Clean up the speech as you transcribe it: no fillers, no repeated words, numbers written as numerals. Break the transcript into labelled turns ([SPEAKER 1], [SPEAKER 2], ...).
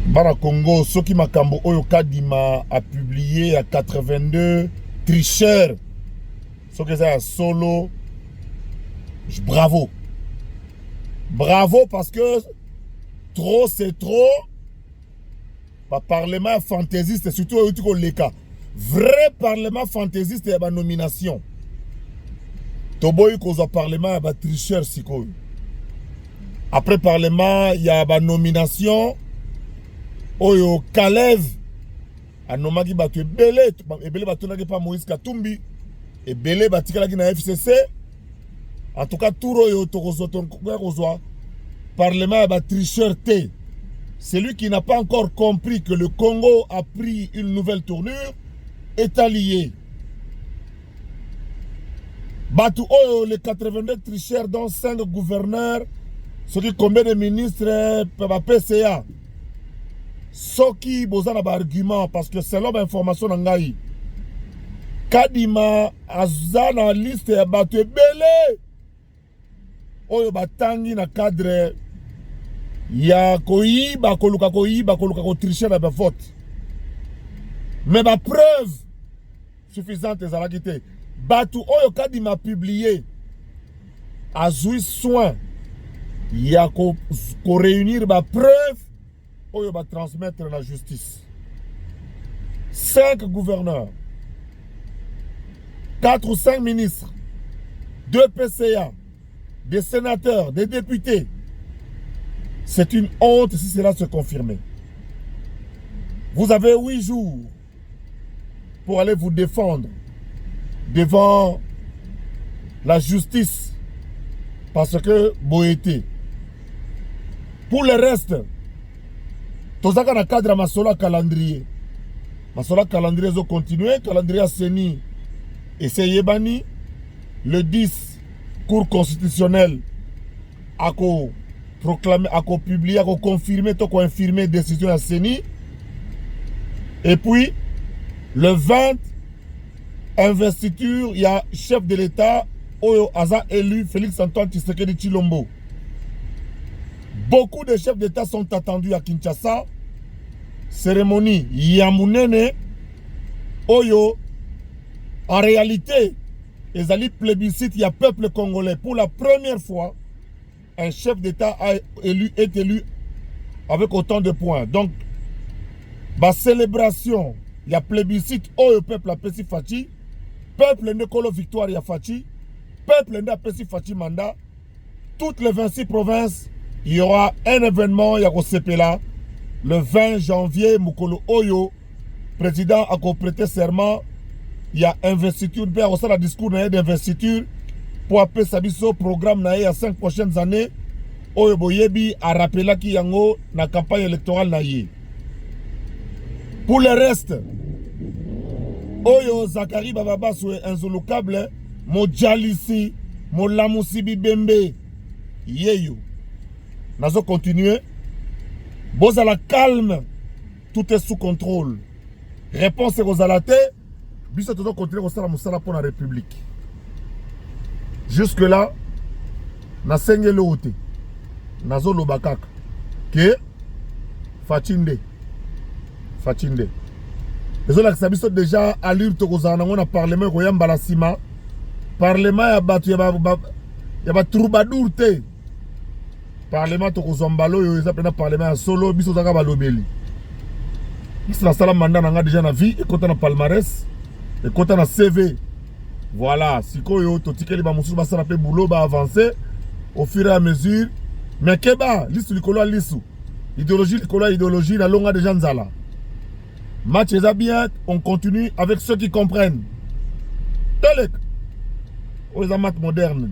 [SPEAKER 1] Bara Congo, Soki Makambo Oyo Kadima a publié à 82 tricheurs. Soki c'est solo. Bravo. Bravo parce que trop c'est trop. Bah, parlement fantaisiste, surtout au Leka. Vrai parlement fantaisiste, il y a une nomination. Toboy cause parlement, il y a tricheur siko. Après parlement, il y a une nomination. Oyo Kalev. Anomaki batu ebele. Ebele batu nage pas Moïse Katumbi. Ebele batika lagi na FCC. En tout cas, tout oyo tokozo parlement, il y a tricheur T. Celui qui n'a pas encore compris que le Congo a pris une nouvelle tournure est allié. Batu Oyo, les 82 tricheurs, dont 5 gouverneurs, ce qui combien de ministres, PCA. Ce qui besoin d'un argument, parce que c'est l'homme information n'angaï. Kadima, Azana, liste, Batu Bele. Oyo batangi na cadre. Ya koyiba koluka tricher na vote. Mais ma preuve suffisante ezalaki te. Batu oyo Kadima publié azui soin ya ko réunir ma preuve oyo ba transmettre la justice. 5 gouverneurs, 4 ou 5 ministres, 2 PCA, des sénateurs, des députés. C'est une honte si cela se confirmait. Vous avez 8 jours pour aller vous défendre devant la justice parce que boété. Pour le reste, tozaka na cadre masola calendrier. Masola calendrier zo continuer, calendrier Seni et Seyebani le 10 Cour constitutionnelle à proclamer, à publier, à confirmer, à confirmer décision à Seni. Et puis, le 20, investiture, il y a chef de l'État, Oyo Aza élu, Félix Antoine Tshisekedi Tshilombo. Beaucoup de chefs d'État sont attendus à Kinshasa. Cérémonie Yamunene, Oyo. En réalité, les alliés plébiscites, il y a peuple congolais. Pour la première fois, un chef d'État est élu avec autant de points. Donc, la célébration, il y a plébiscite, au peuple a Pessi Fachi, peuple de Kolo Victoire ya Fachi, peuple de Pessi Fachi mandat. Toutes les 26 provinces, il y aura un événement, il y a là, le 20 janvier, Mukolo Oyo, président a prêté serment, il y a investiture, il y a un discours d'investiture. Pour appeler Sabiso programme na ya 5 prochaines années, Oyo Boyebi a rappelé qui yango na campagne électorale na ye. Pour le reste, Oyo Zakari Bababa soué insolocable, mo Jalisi, mo Lamusibi Bembe, yeyo. Nazo continuer. Boza la calme, tout est sous contrôle. Réponse aux alaté, biso tozo continuer au sala musala pour la République. Jusque là, na sengele ote, nazo lobakaka, que Fachinde. Les autres qui déjà à l'île Tokozana, on a parlement Royam Balasima, parlement ya batu ya troubadour te, parlement Tokozambalo, yo ils appellent parlement solo, biso zaka balobeli. Biso na sala mandat nanga déjà na vie, et quand on a palmarès, et quand on a CV. Voilà, si koyo totikeli ba mususu basala pe boulot ba avancer au fur et à mesure. Mais keba, lisu likolo lisu. Idéologie likolo idéologie la longa déjà nzala. Match est bien, on continue avec ceux qui comprennent. Telek. Aux amateurs modernes.